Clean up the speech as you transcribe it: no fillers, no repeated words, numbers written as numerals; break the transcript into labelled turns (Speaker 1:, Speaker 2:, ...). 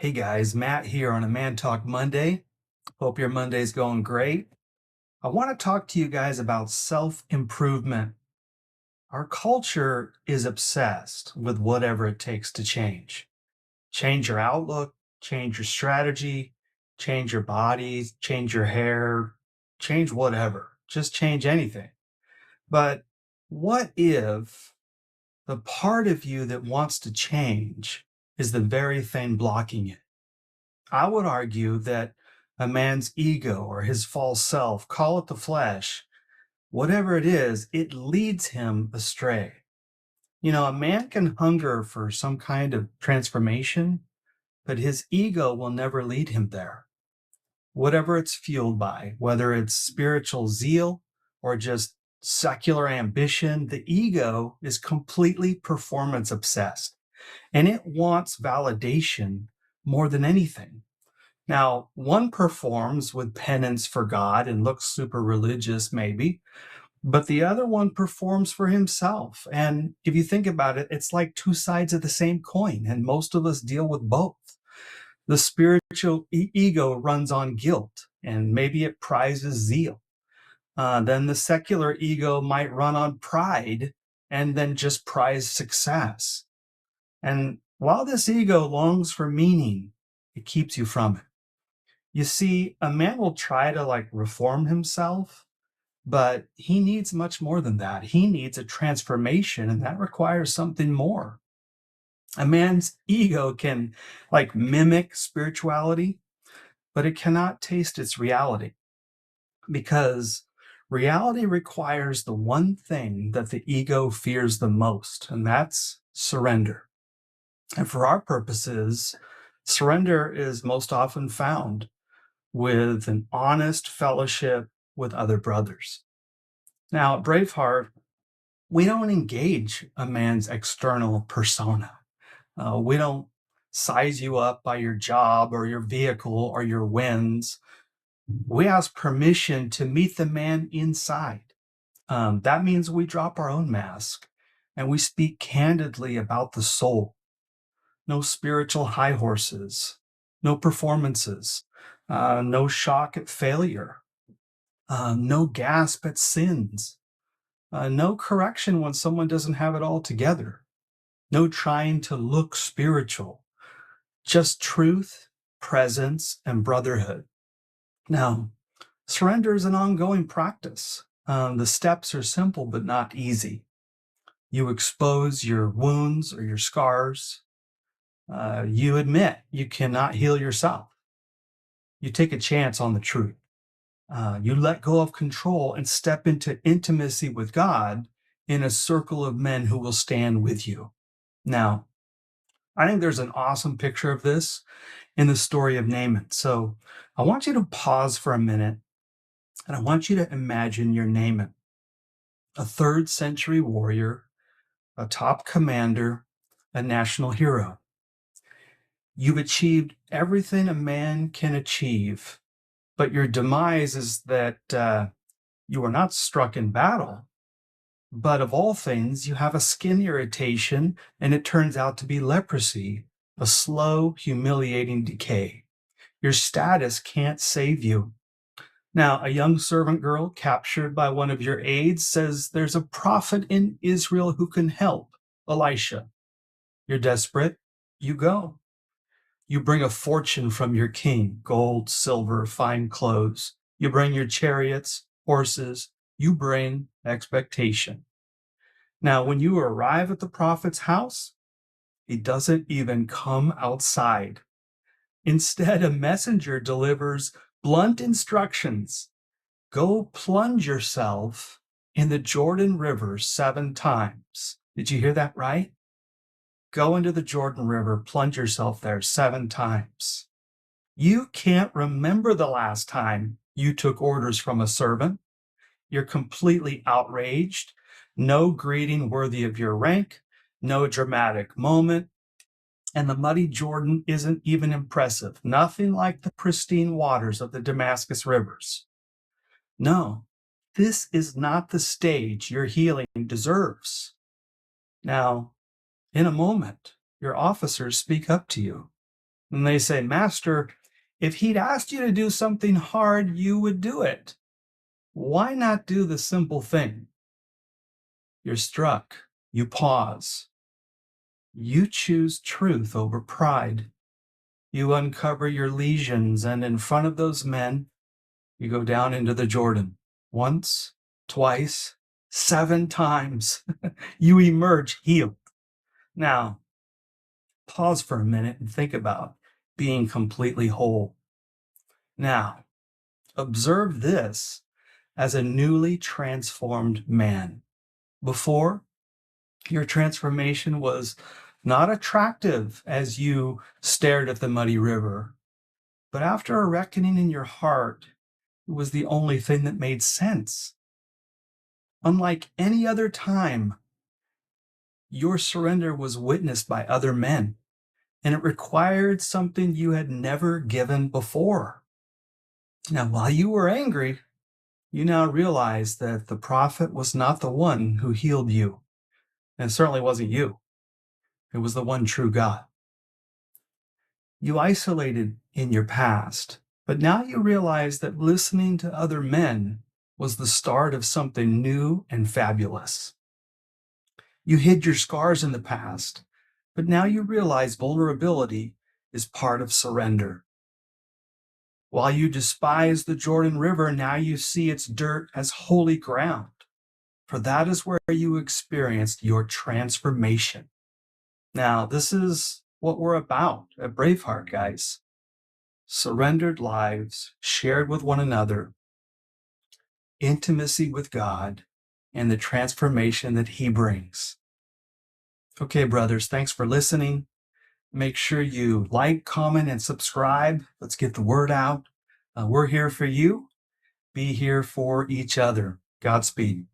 Speaker 1: Hey guys, Matt here on a Man Talk Monday. Hope your Monday's going great. I want to talk to you guys about self improvement. Our culture is obsessed with whatever it takes to change. Change your outlook, change your strategy, change your body, change your hair, change whatever. Just change anything. But what if the part of you that wants to change is the very thing blocking it? I would argue that a man's ego or his false self, call it the flesh, whatever it is, it leads him astray. A man can hunger for some kind of transformation, but his ego will never lead him there. Whatever it's fueled by, whether it's spiritual zeal or just secular ambition, the ego is completely performance obsessed and it wants validation more than anything. Now, one performs with penance for God and looks super religious, maybe, but the other one performs for himself. And if you think about it, it's like two sides of the same coin, and most of us deal with both. The spiritual ego runs on guilt, and maybe it prizes zeal. Then the secular ego might run on pride and then just prize success. And while this ego longs for meaning, it keeps you from it. You see, a man will try to reform himself, but he needs much more than that. He needs a transformation, and that requires something more. A man's ego can mimic spirituality, but it cannot taste its reality because reality requires the one thing that the ego fears the most, and that's surrender. And for our purposes, surrender is most often found with an honest fellowship with other brothers. Now, at Braveheart, we don't engage a man's external persona. We don't size you up by your job or your vehicle or your wins. We ask permission to meet the man inside. That means we drop our own mask and we speak candidly about the soul. No spiritual high horses, no performances, no shock at failure, no gasp at sins, no correction when someone doesn't have it all together, no trying to look spiritual, just truth, presence, and brotherhood. Now, surrender is an ongoing practice. The steps are simple but not easy. You expose your wounds or your scars. You admit you cannot heal yourself. You take a chance on the truth. You let go of control and step into intimacy with God in a circle of men who will stand with you. Now, I think there's an awesome picture of this in the story of Naaman. So I want you to pause for a minute and I want you to imagine you're Naaman, a third century warrior, a top commander, a national hero. You've achieved everything a man can achieve, but your demise is that you are not struck in battle, but of all things, you have a skin irritation, and it turns out to be leprosy, a slow, humiliating decay. Your status can't save you. Now, a young servant girl captured by one of your aides says there's a prophet in Israel who can help, Elisha. You're desperate. You go. You bring a fortune from your king, gold, silver, fine clothes. You bring your chariots, horses. You bring expectation. Now, when you arrive at the prophet's house, he doesn't even come outside. Instead, a messenger delivers blunt instructions. Go plunge yourself in the Jordan River 7 times. Did you hear that right? Go into the Jordan River, plunge yourself there 7 times. You can't remember the last time you took orders from a servant. You're completely outraged. No greeting worthy of your rank, no dramatic moment. And the muddy Jordan isn't even impressive. Nothing like the pristine waters of the Damascus rivers. No, this is not the stage your healing deserves. Now, in a moment, your officers speak up to you. And they say, Master, if he'd asked you to do something hard, you would do it. Why not do the simple thing? You're struck. You pause. You choose truth over pride. You uncover your lesions, and in front of those men, you go down into the Jordan. Once, twice, 7 times. You emerge healed. Now, pause for a minute and think about being completely whole. Now, observe this as a newly transformed man. Before, your transformation was not attractive as you stared at the muddy river, but after a reckoning in your heart, it was the only thing that made sense. Unlike any other time, your surrender was witnessed by other men, and it required something you had never given before. Now, while you were angry, you now realize that the prophet was not the one who healed you, and it certainly wasn't you. It was the one true God. You isolated in your past, but now you realize that listening to other men was the start of something new and fabulous. You hid your scars in the past, but now you realize vulnerability is part of surrender. While you despise the Jordan River, now you see its dirt as holy ground, for that is where you experienced your transformation. Now, this is what we're about at Braveheart, guys. Surrendered lives shared with one another, intimacy with God, and the transformation that He brings. Okay, brothers, thanks for listening. Make sure you like, comment, and subscribe. Let's get the word out. We're here for you. Be here for each other. Godspeed.